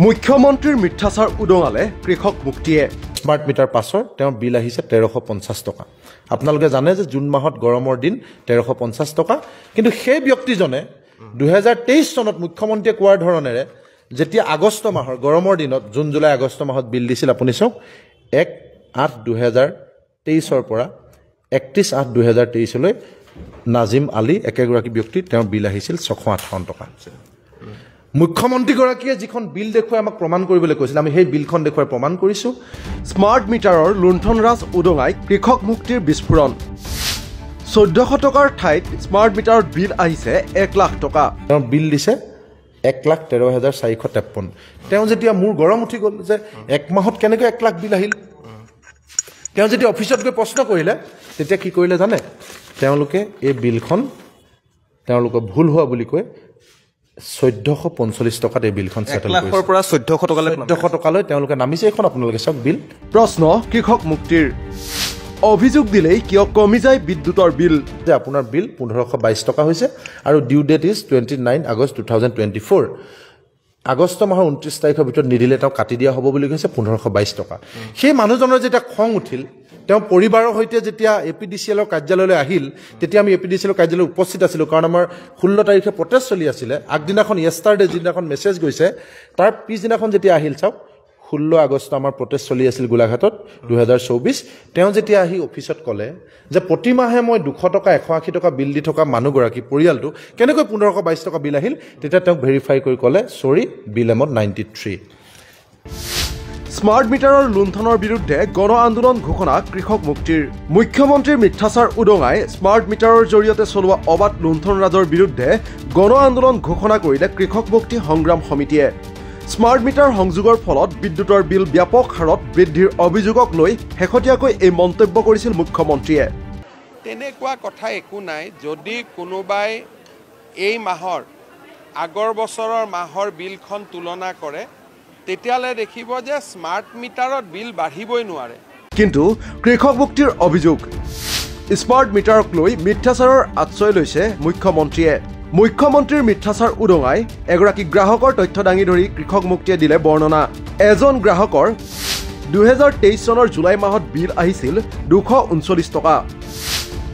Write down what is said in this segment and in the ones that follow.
মুখ্যমন্ত্ৰীৰ মিথ্যাচাৰ উদঙালে কৃষক মুক্তিয়ে। Smart meter পাছৰ তেওঁৰ বিল আহিছে 1350 টকা। আপোনালোকে জানে যে জুন মাহত গৰমৰ দিন 1350 টকা, কিন্তু সেই ব্যক্তিজনে 2023 চনত মুখ্যমন্ত্ৰীয়ে কোৱাৰ ধৰণেৰে যেতিয়া আগষ্ট মাহৰ গৰমৰ দিনত জুন জুলাই আগষ্ট মাহত বিল দিছিল, আপুনি চাওক 1/8/2023 পৰা 31/8/2023 নাজিম আলী একেগৰাকী ব্যক্তি তেওঁৰ বিল আহিছিল 658 টকা। মুখ্যমন্ত্ৰীগৰাকীয়ে যিখন বিল দেখুৱাই আমাক প্ৰমাণ কৰিবলৈ কৈছিল, আমি সেই বিলখন দেখুৱাই প্ৰমাণ কৰিছোঁ। স্মাৰ্ট মিটাৰৰ লুণ্ঠনৰাজ উদঙাই কৃষক মুক্তিৰ বিস্ফোৰণ। 1400 টকাৰ ঠাইত স্মাৰ্ট মিটাৰত বিল আহিছে 1 লাখ টকা। তেওঁৰ বিল দিছে 1,13,453। তেওঁ যেতিয়া মোৰ গৰম উঠি গ'ল যে এক মাহত কেনেকৈ 1 লাখ বিল আহিল, তেওঁ যেতিয়া অফিচত গৈ প্ৰশ্ন কৰিলে তেতিয়া কি কৰিলে জানে, তেওঁলোকে এই বিলখন তেওঁলোকৰ ভুল হোৱা বুলি কৈ 1445 টকাত এই বিলখন সেটেল কৰিছে। 1 লাখৰ পৰা 1400 টকালৈ তেওঁলোকে নামিছে। এখন আপোনালোকে চাওক বিল। প্ৰশ্ন কৃষক মুক্তিৰ, অভিযোগ দিলেই কিয় কমি যায় বিদ্যুতৰ বিল? যে আপোনাৰ বিল 1522 টকা হৈছে আৰু ডিউ ডেট ইজ 29 আগষ্ট 2024। আগষ্ট মাহৰ 29 তাৰিখৰ ভিতৰত নিদিলে তেওঁ কাটি দিয়া হ'ব বুলি কৈছে 1522 টকা। সেই মানুহজনৰ যেতিয়া খং উঠিল, তেওঁ পৰিবাৰৰ সৈতে যেতিয়া APDCL কাৰ্যালয়লৈ আহিল, তেতিয়া আমি APDCL কাৰ্যালয়ত উপস্থিত আছিলোঁ, কাৰণ আমাৰ 16 তাৰিখে প্ৰটেষ্ট চলি আছিলে। আগদিনাখন য়েষ্টাৰডে যিদিনাখন মেছেজ গৈছে, তাৰ পিছদিনাখন যেতিয়া আহিল, চাওক 16 আগষ্ট আমাৰ প্ৰটেষ্ট চলি আছিল গোলাঘাটত 2024। তেওঁ যেতিয়া আহি অফিচত ক'লে যে প্ৰতিমাহে মই 200 টকা 180 টকা বিল দি থকা মানুহগৰাকী পৰিয়ালটো কেনেকৈ 1522 টকা বিল আহিল, তেতিয়া তেওঁক ভেৰিফাই কৰি ক'লে চৰি, বিল এমাউণ্ট 93। স্মাৰ্ট মিটাৰৰ লুণ্ঠনৰ বিৰুদ্ধে গণ আন্দোলন ঘোষণা কৃষক মুক্তিৰ। মুখ্যমন্ত্ৰীৰ মিথ্যাচাৰ উদঙাই স্মাৰ্ট মিটাৰৰ জৰিয়তে চলোৱা অবাধ লুণ্ঠনৰাজৰ বিৰুদ্ধে গণ আন্দোলন ঘোষণা কৰিলে কৃষক মুক্তি সংগ্ৰাম সমিতিয়ে। স্মাৰ্ট মিটাৰ সংযোগৰ ফলত বিদ্যুতৰ বিল ব্যাপক হাৰত বৃদ্ধিৰ অভিযোগক লৈ শেহতীয়াকৈ এই মন্তব্য কৰিছিল মুখ্যমন্ত্ৰীয়ে। তেনেকুৱা কথা একো নাই। যদি কোনোবাই এই মাহৰ আগৰ বছৰৰ মাহৰ বিলখন তুলনা কৰে, তেতিয়ালে দেখিব যে স্মাৰ্ট মিটাৰত বিল বাঢ়িবই নোৱাৰে। কিন্তু কৃষক মুক্তিৰ অভিযোগ, স্মাৰ্ট মিটাৰক লৈ মিথ্যাচাৰৰ আশ্ৰয় লৈছে মুখ্যমন্ত্ৰীয়ে। মুখ্যমন্ত্ৰীৰ মিথ্যাচাৰ উদঙাই এগৰাকী গ্ৰাহকৰ তথ্য দাঙি ধৰি কৃষক মুক্তিয়ে দিলে বৰ্ণনা। এজন গ্ৰাহকৰ 2023 চনৰ জুলাই মাহত বিল আহিছিল 239 টকা,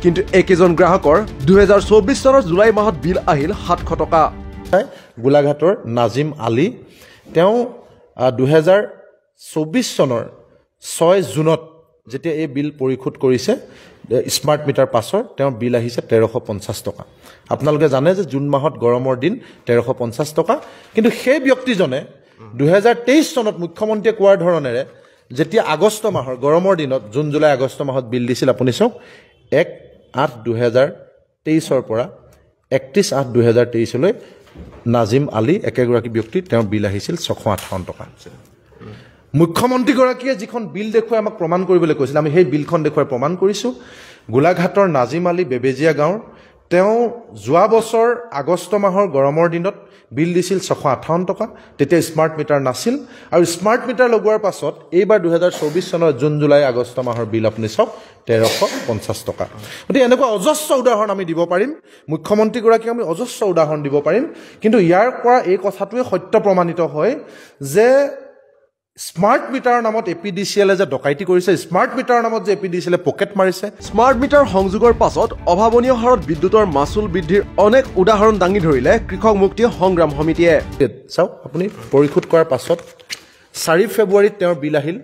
কিন্তু একেজন গ্ৰাহকৰ 2024 চনৰ জুলাই মাহত বিল আহিল 700 টকা। গোলাঘাটৰ নাজিম আলী, তেওঁ 2024 চনৰ 6 জুনত যেতিয়া এই বিল পৰিশোধ কৰিছে স্মাৰ্ট মিটাৰ পাছৰ, তেওঁৰ বিল আহিছে 1350 টকা। আপোনালোকে জানে যে জুন মাহত গৰমৰ দিন 1350 টকা, কিন্তু সেই ব্যক্তিজনে 2023 চনত মুখ্যমন্ত্ৰীয়ে কোৱাৰ ধৰণেৰে যেতিয়া আগষ্ট মাহৰ গৰমৰ দিনত জুন জুলাই আগষ্ট মাহত বিল দিছিল, আপুনি চাওক 1/8/2023 পৰা 31/8/2023 নাজিম আলী একেগৰাকী ব্যক্তি তেওঁৰ বিল আহিছিল 658 টকা। মুখ্যমন্ত্ৰীগৰাকীয়ে যিখন বিল দেখুৱাই আমাক প্ৰমাণ কৰিবলৈ কৈছিল, আমি সেই বিলখন দেখুৱাই প্ৰমাণ কৰিছোঁ। গোলাঘাটৰ নাজিম আলী বেবেজীয়া গাঁৱৰ, তেওঁ যোৱা বছৰ আগষ্ট মাহৰ গৰমৰ দিনত বিল দিছিল 658 টকা। তেতিয়া স্মাৰ্ট মিটাৰ নাছিল, আৰু স্মাৰ্ট মিটাৰ লগোৱাৰ পাছত এইবাৰ 2024 চনৰ জুন জুলাই আগষ্ট মাহৰ বিল আপুনি চাওক 1350 টকা। গতিকে এনেকুৱা অজস্ৰ উদাহৰণ আমি দিব পাৰিম, মুখ্যমন্ত্ৰীগৰাকীক আমি অজস্ৰ উদাহৰণ দিব পাৰিম, কিন্তু ইয়াৰ পৰা এই কথাটোৱে সত্য প্ৰমাণিত হয় যে স্মাৰ্ট মিটাৰৰ নামত APDCL যে ডকাইতি কৰিছে, স্মাৰ্ট মিটাৰৰ নামত যে APDCL পকেট মাৰিছে। স্মাৰ্ট মিটাৰ সংযোগৰ পাছত অভাৱনীয় হাৰত বিদ্যুতৰ মাচুল বৃদ্ধিৰ অনেক উদাহৰণ দাঙি ধৰিলে কৃষক মুক্তি সংগ্ৰাম সমিতিয়ে। চাওক, আপুনি পৰিশোধ কৰাৰ পাছত 4 ফেব্ৰুৱাৰীত তেওঁৰ বিল আহিল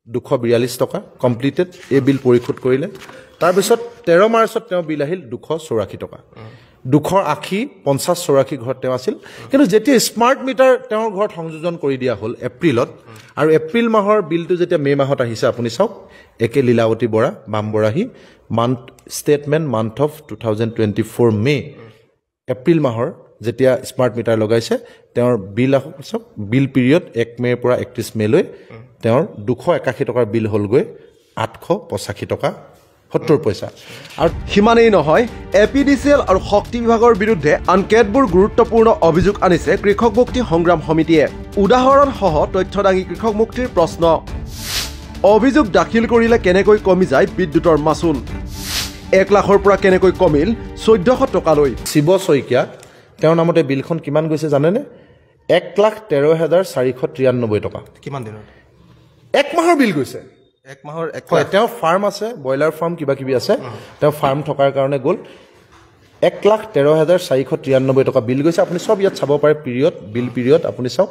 242 টকা কমপ্লিটেড, এই বিল পৰিশোধ কৰিলে। তাৰপিছত 13 মাৰ্চত তেওঁৰ বিল আহিল 284 টকা। 280, 50, 84 ঘৰত তেওঁ আছিল, কিন্তু যেতিয়া স্মাৰ্ট মিটাৰ তেওঁৰ ঘৰত সংযোজন কৰি দিয়া হ'ল এপ্ৰিলত, আৰু এপ্ৰিল মাহৰ বিলটো যেতিয়া মে' মাহত আহিছে, আপুনি চাওক একে Lilawati Bora, Bambarahi, month statement month of 2024 May', April মাহৰ যেতিয়া স্মাৰ্ট মিটাৰ লগাইছে, তেওঁৰ বিল চাওক, বিল পিৰিয়ড 1 মে'ৰ পৰা 31 মে'লৈ তেওঁৰ 281 টকাৰ বিল হ'লগৈ 885 টকা 70 পইচা। আৰু সিমানেই নহয়, APDCL আৰু শক্তি বিভাগৰ বিৰুদ্ধে আন কেতবোৰ গুৰুত্বপূৰ্ণ অভিযোগ আনিছে কৃষক মুক্তি সংগ্ৰাম সমিতিয়ে। উদাহৰণসহ তথ্য দাঙি কৃষক মুক্তিৰ প্ৰশ্ন, অভিযোগ দাখিল কৰিলে কেনেকৈ কমি যায় বিদ্যুতৰ মাচুল? 1 লাখৰ পৰা কেনেকৈ কমিল 1400 টকালৈ? শিৱ শইকীয়া, তেওঁৰ নামতে বিলখন কিমান গৈছে জানেনে? 1,13,493 টকা কিমান দিনত এক মাহৰ বিল গৈছে এক মাহৰ হয় তেওঁ ফাৰ্ম আছে ব্ৰইলাৰ ফাৰ্ম কিবা কিবি আছে তেওঁ ফাৰ্ম থকাৰ কাৰণে গ'ল 1,13,493 টকা বিল গৈছে আপুনি সব ইয়াত চাব পাৰে বিল পিৰিয়ড আপুনি চাওক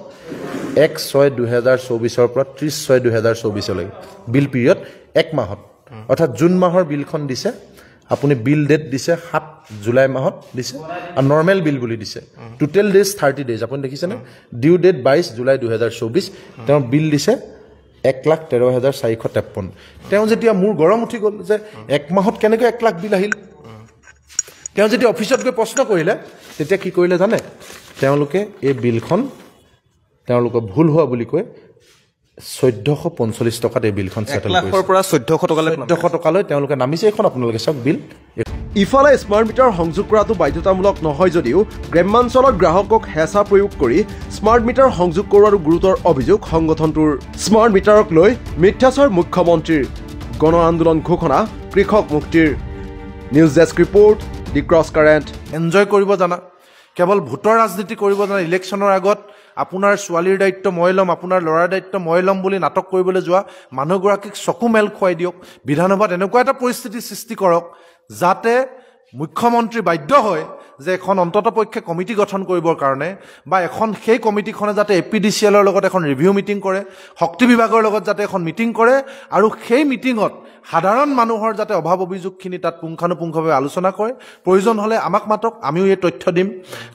1/6/2024 পৰা 30/6/2024 লৈকে বিল পিৰিয়ড এক মাহত অৰ্থাৎ জুন মাহৰ বিলখন দিছে আপুনি বিল ডেট দিছে 7 জুলাই মাহত দিছে আৰু নৰ্মেল বিল বুলি দিছে টোটেল ডেজ 30 ডেজ আপুনি দেখিছেনে ডিউ ডেট 22 জুলাই 2024 তেওঁ বিল দিছে 1,13,453 তেওঁ যেতিয়া মোৰ গৰম উঠি গ'ল যে এক মাহত কেনেকৈ 1 লাখ বিল আহিল তেওঁ যেতিয়া অফিচত গৈ প্ৰশ্ন কৰিলে তেতিয়া কি কৰিলে জানে তেওঁলোকে এই বিলখন তেওঁলোকে ভুল হোৱা বুলি কৈ 1445 টকাত এই বিলখন সেটেল কৰিছে 1 লাখৰ পৰা 1400 টকালৈ তেওঁলোকে নামিছে এখন আপোনালোকে চাওক বিল ইফালে স্মাৰ্ট মিটাৰ সংযোগ কৰাটো বাধ্যতামূলক নহয় যদিও গ্ৰাম্যাঞ্চলত গ্ৰাহকক হেঁচা প্ৰয়োগ কৰি স্মাৰ্ট মিটাৰ সংযোগ কৰোৱাৰ গুৰুতৰ অভিযোগ সংগঠনটোৰ স্মাৰ্ট মিটাৰক লৈ মিথ্যাচাৰ মুখ্যমন্ত্ৰীৰ গণ আন্দোলন ঘোষণা কৃষক মুক্তিৰ নিউজ ডেস্ক ৰিপৰ্ট দি ক্ৰছ কাৰেণ্ট এনজয় কৰিব জানা কেৱল ভোটৰ ৰাজনীতি কৰিব জানা ইলেকশ্যনৰ আগত আপোনাৰ ছোৱালীৰ দায়িত্ব মই ল'ম আপোনাৰ ল'ৰাৰ দায়িত্ব মই ল'ম বুলি নাটক কৰিবলৈ যোৱা মানুহগৰাকীক চকু মেল খুৱাই দিয়ক বিধানসভাত এনেকুৱা এটা পৰিস্থিতি সৃষ্টি কৰক যাতে মুখ্যমন্ত্ৰী বাধ্য হয় যে এখন অন্ততপক্ষে কমিটি গঠন কৰিবৰ কাৰণে বা এখন সেই কমিটিখনে যাতে এপিডিচিএলৰ লগত এখন ৰিভিউ মিটিং কৰে শক্তি বিভাগৰ লগত যাতে এখন মিটিং কৰে আৰু সেই মিটিঙত সাধাৰণ মানুহৰ যাতে অভাৱ অভিযোগখিনি তাত পুংখানুপুংখভাৱে আলোচনা কৰে প্ৰয়োজন হ'লে আমাক মাতক আমিও এই তথ্য দিম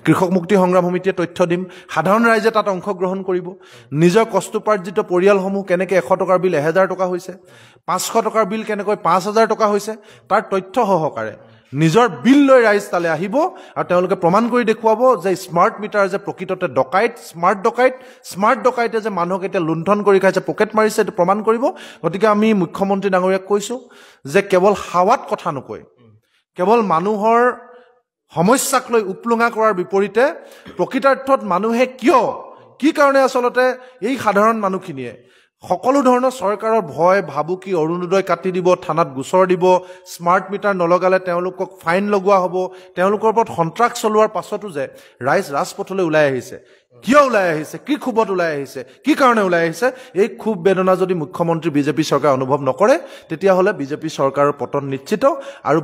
কৃষক মুক্তি সংগ্ৰাম সমিতিয়ে তথ্য দিম সাধাৰণ ৰাইজে তাত অংশগ্ৰহণ কৰিব নিজৰ কষ্টোপাৰ্জিত পৰিয়ালসমূহ কেনেকৈ 100 টকাৰ বিল 1000 টকা হৈছে 500 টকাৰ বিল কেনেকৈ 5000 টকা হৈছে তাৰ তথ্য সহকাৰে নিজৰ বিল লৈ ৰাইজ তালে আহিব আৰু তেওঁলোকে প্ৰমাণ কৰি দেখুৱাব যে স্মাৰ্ট মিটাৰ যে প্ৰকৃততে ডকাইত স্মাৰ্ট ডকাইতে যে মানুহক এতিয়া লুণ্ঠন কৰি খাইছে পকেট মাৰিছে এইটো প্ৰমাণ কৰিব গতিকে আমি মুখ্যমন্ত্ৰী ডাঙৰীয়াক কৈছোঁ যে কেৱল হাৱাত কথা নকয় কেৱল মানুহৰ সমস্যাক লৈ উপলুঙা কৰাৰ বিপৰীতে প্ৰকৃতাৰ্থত মানুহে কি কাৰণে আচলতে এই সাধাৰণ মানুহখিনিয়ে সকলো ধৰণৰ চৰকাৰৰ ভয় ভাবুকি অৰুণোদয় কাটি দিব থানাত গোচৰ দিব স্মাৰ্ট মিটাৰ নলগালে তেওঁলোকক ফাইন লগোৱা হ'ব তেওঁলোকৰ ওপৰত সন্ত্ৰাস চলোৱাৰ পাছতো যে ৰাইজ ৰাজপথলৈ ওলাই আহিছে কিয় ওলাই আহিছে কি ক্ষোভত ওলাই আহিছে কি কাৰণে ওলাই আহিছে এই ক্ষোভ বেদনা যদি মুখ্যমন্ত্ৰী বিজেপি চৰকাৰে অনুভৱ নকৰে তেতিয়াহ'লে বিজেপি চৰকাৰৰ পতন নিশ্চিত আৰু